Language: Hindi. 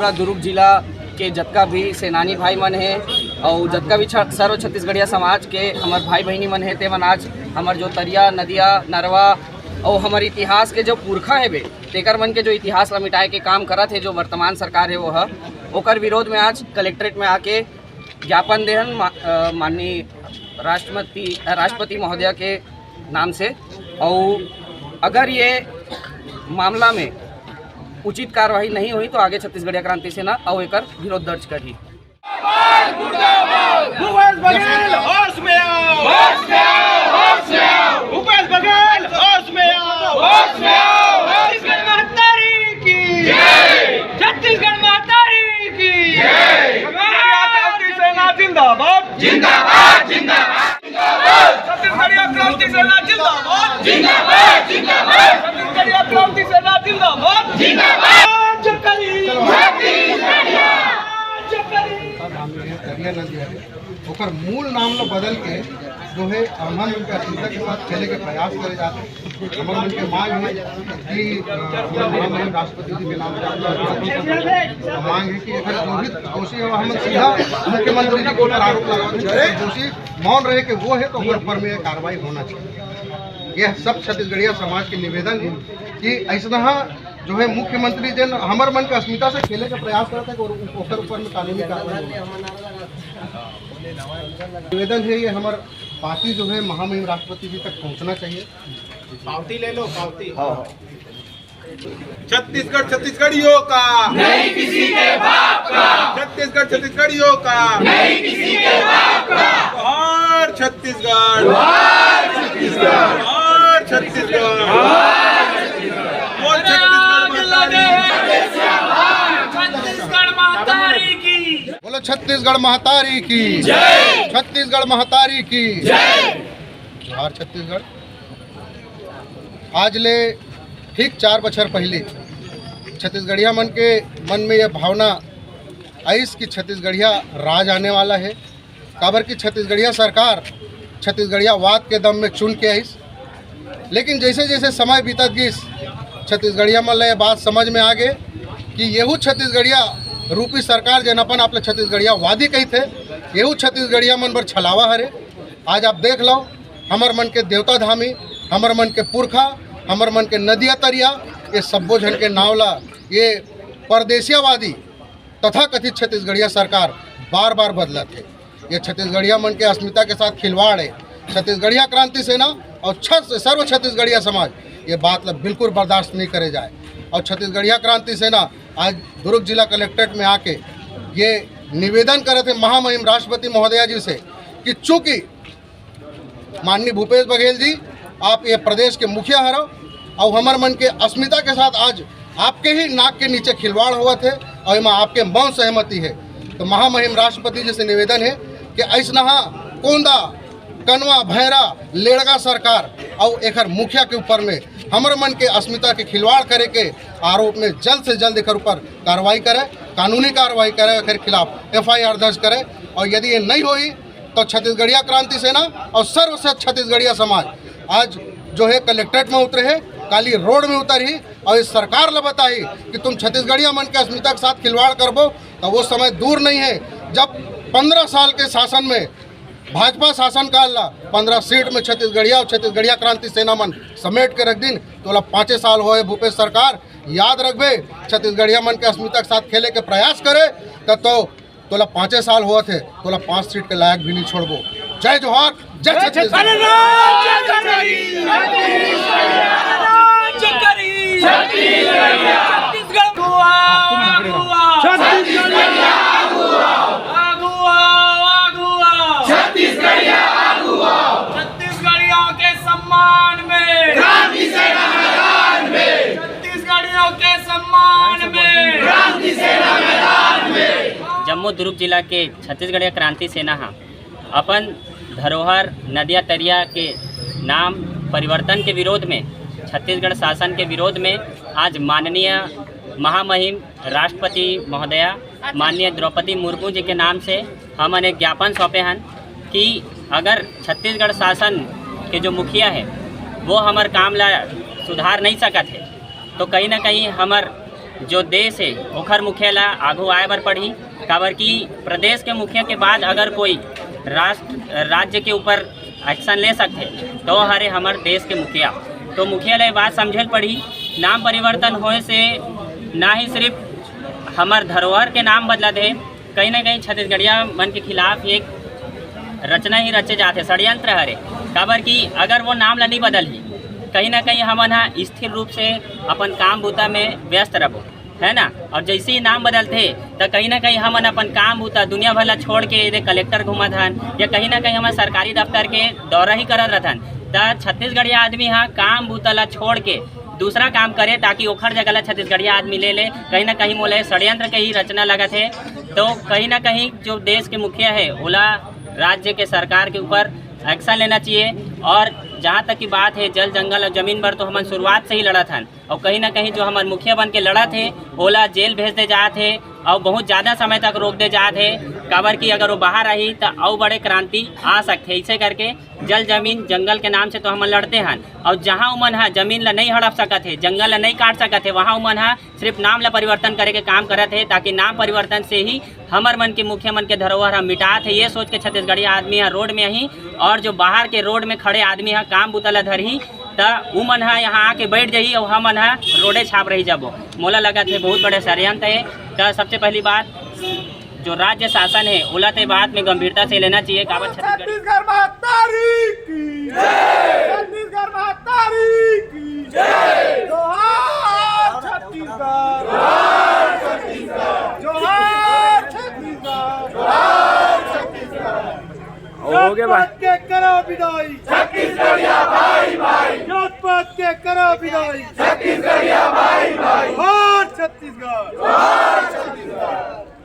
पूरा दुर्ग जिला के जतका भी सेनानी भाई मन है और जतका भी सर्व छत्तीसगढ़िया समाज के हमार भाई बहनी मन है ते मन आज हमार जो तरिया नदिया नरवा और हमारे इतिहास के जो पुरखा है बे तेकर मन के जो इतिहास ला मिटाए के काम करत है जो वर्तमान सरकार है वो है ओकर विरोध में आज कलेक्ट्रेट में आके ज्ञापन देहन माननीय राष्ट्रपति महोदय के नाम से। और अगर ये मामला में उचित कार्रवाई नहीं हुई तो आगे छत्तीसगढ़िया क्रांति सेना और एकर विरोध दर्ज करी। भूपेश बघेल होश में आओ, होश में आओ, होश में आओ। भूपेश बघेल होश में आओ, होश में आओ। छत्तीसगढ़ महतारी की जय, छत्तीसगढ़ महतारी की जय। क्रांति सेना जिंदाबाद, जिंदाबाद, जिंदाबाद, जिंदाबाद। छत्तीसगढ़िया क्रांति सेना जिंदाबाद, जिंदाबाद, जिंदाबाद। छत्तीसगढ़िया क्रांति सेना जिंदाबाद, जिंदाबाद। ओकर मूल नाम ला बदल के जो है अमन उनके अस्मिता के साथ खेले के प्रयास करे जाते हैं। अमन उनके मांग है कि महामहिम राष्ट्रपति जी के नाम से मांग है कि अगर जो भी दोषी है हम सीधा मुख्यमंत्री जी के ऊपर आरोप लगाते दोषी मौन रहे कि वो है तो उन पर में कार्रवाई होना चाहिए। यह सब छत्तीसगढ़िया समाज के निवेदन है कि ऐसा जो है मुख्यमंत्री जन हमार मन के अस्मिता से खेले का प्रयास करते हैं और ऊपर में कानूनी कार्रवाई निवेदन है। ये हमार पार्टी जो है महामहिम राष्ट्रपति जी तक पहुंचना चाहिए। पावती ले लो, पावती। छत्तीसगढ़ छत्तीसगढ़ियों का नहीं किसी के बाप का, छत्तीसगढ़ छत्तीसगढ़ियों का नहीं किसी के बाप का। और छत्तीसगढ़, और छत्तीसगढ़, और छत्तीसगढ़, बोलो छत्तीसगढ़ महतारी की जय, छत्तीसगढ़ महतारी की जय। जोहार छत्तीसगढ़। आज ले ठीक 4 बछर पहले छत्तीसगढ़िया मन में यह भावना आइस कि छत्तीसगढ़िया राज आने वाला है। काबर की छत्तीसगढ़िया सरकार छत्तीसगढ़िया वाद के दम में चुन के आइस, लेकिन जैसे जैसे समय बीतत गिस छत्तीसगढ़िया मन ला बात समझ में आ गए कि येहू छत्तीसगढ़िया रूपी सरकार जन अपन आप छत्तीसगढ़िया वादी कही थे येहू छत्तीसगढ़िया मन बर छलावा हरे। आज आप देख लो हमर मन के देवता धामी, हमर मन के पुरखा, हमर मन के नदिया तरिया, ये सब्बो झन के नावला ये परदेशियावादी तथा कथित छत्तीसगढ़िया सरकार बार बार बदलत है। ये छत्तीसगढ़िया मन के अस्मिता के साथ खिलवाड़ है। छत्तीसगढ़िया क्रांति सेना और सर्व छत्तीसगढ़िया समाज ये बात ला बिल्कुल बर्दाश्त नहीं करे जाए। और छत्तीसगढ़िया क्रांति सेना आज दुर्ग जिला कलेक्ट्रेट में आके ये निवेदन करे थे महामहिम राष्ट्रपति महोदया जी से कि चूंकि माननीय भूपेश बघेल जी आप ये प्रदेश के मुखिया हरो और हमार मन के अस्मिता के साथ आज आपके ही नाक के नीचे खिलवाड़ हुआ थे और इमा आपके मौन सहमति है, तो महामहिम राष्ट्रपति जी से निवेदन है कि ऐसनहा कोंदा कनवा भैरा लेड़गा सरकार और एक मुखिया के ऊपर में हमर मन के अस्मिता के खिलवाड़ करे के आरोप में जल्द से जल्द एक ऊपर कार्रवाई करे, कानूनी कार्रवाई करे, एक खिलाफ FIR दर्ज करे। और यदि ये नहीं हुई तो छत्तीसगढ़िया क्रांति सेना और सर्व छत्तीसगढ़िया समाज आज जो है कलेक्ट्रेट में उतरे है, काली रोड में उतरी और इस सरकार ला बताई कि तुम छत्तीसगढ़िया मन के अस्मिता के साथ खिलवाड़ करबो तो वो समय दूर नहीं है जब 15 साल के शासन में भाजपा शासन काल ला 15 सीट में छत्तीसगढ़िया और छत्तीसगढ़िया क्रांति सेना मन समेट के रख दिन तोला 5 साल होए भूपेश सरकार याद रखबे छत्तीसगढ़िया मन के अस्मिता के साथ खेले के प्रयास करे तो तोला 5 साल हुआ थे तोला 5 सीट के लायक भी नहीं छोड़बो। जय जोहार, जय छत्तीसगढ़। छत्तीसगढ़ियों के सम्मान में क्रांति सेना मैदान में, छत्तीसगढ़ियों के सम्मान में क्रांति सेना मैदान में। जम्मू दुर्ग जिला के छत्तीसगढ़िया क्रांति सेना अपन धरोहर नदिया तरिया के नाम परिवर्तन के विरोध में, छत्तीसगढ़ शासन के विरोध में आज माननीय महामहिम राष्ट्रपति महोदया माननीय द्रौपदी मुर्मू जी के नाम से हमन एक ज्ञापन सौंपे हैं कि अगर छत्तीसगढ़ शासन के जो मुखिया है वो हमार काम ला सुधार नहीं सकत है तो कहीं ना कहीं हमार जो देश है ओखर मुखिया ला आगू आए बर पड़ी। काबर कि प्रदेश के मुखिया के बाद अगर कोई राज्य के ऊपर एक्शन ले सकते तो हरे हमारे देश के मुखिया। तो मुखिया ला बात समझल पड़ी। नाम परिवर्तन होए से ना ही सिर्फ हमार धरोहर के नाम बदला दे, कहीं ना कहीं छत्तीसगढ़िया मन के खिलाफ एक रचना ही रचे जाते, षड्यंत्र हरे। काबर कि अगर वो नाम ला नहीं बदल ही कहीं ना कहीं हमन स्थिर रूप से अपन काम बूता में व्यस्त रहो, है ना। और जैसे ही नाम बदलते तो कहीं ना कहीं हमन अपन काम बूता दुनिया भर ला छोड़ के यदि कलेक्टर घूमत हन या कहीं ना कहीं हमारे सरकारी दफ्तर के दौरा ही करत रहन। तो छत्तीसगढ़िया आदमी हाँ काम बूता ला छोड़ के दूसरा काम करे ताकि ओखर जगह ला छत्तीसगढ़िया आदमी ले ले। कहीं ना कहीं मोले षड्यंत्र के ही रचना लगत है। तो कहीं ना कहीं जो देश के मुखिया है ओला राज्य के सरकार के ऊपर एक्शन लेना चाहिए। और जहाँ तक की बात है जल जंगल और जमीन पर तो हम शुरुआत से ही लड़त हन और कहीं ना कहीं जो हमारे मुखिया बन के लड़त है ओला जेल भेज दे जाते है और बहुत ज़्यादा समय तक रोक दे जाते है। काबर कि अगर वो बाहर रही तो और बड़े क्रांति आ सकते। ऐसे करके जल जमीन जंगल के नाम से तो हम लड़ते हैं और जहाँ उमन है जमीन ला नहीं हड़प सकत है, जंगल ला नहीं काट सकत है, वहाँ उमन है सिर्फ नाम ला परिवर्तन करे के काम करत है ताकि नाम परिवर्तन से ही हमार मन के मुखिया मन के धरोहर हम मिटात है। ये सोच के छत्तीसगढ़ी आदमी है रोड में ही और जो बाहर के रोड में खड़े आदमी है काम बुतला धर ही तो उमन है यहाँ आके बैठ जाही और हमन है रोडे छाप रही जब मोला लगा थे बहुत बड़े षड्यंत्र है। तो सबसे पहली बात जो राज्य शासन है ओला ते बात में गंभीरता से लेना चाहिए। काबर छत्तीसगढ़ महातारी की जय, छत्तीसगढ़ महातारी की जय। जोहार छत्तीसगढ़, जोहार छत्तीसगढ़, जोहार छत्तीसगढ़, जोहार छत्तीसगढ़। हो गया भाई के करो विदाई छत्तीसगढ़िया भाई भाई, जोधपुर के करो विदाई छत्तीसगढ़िया भाई भाई। जोहार छत्तीसगढ़, जोहार छत्तीसगढ़।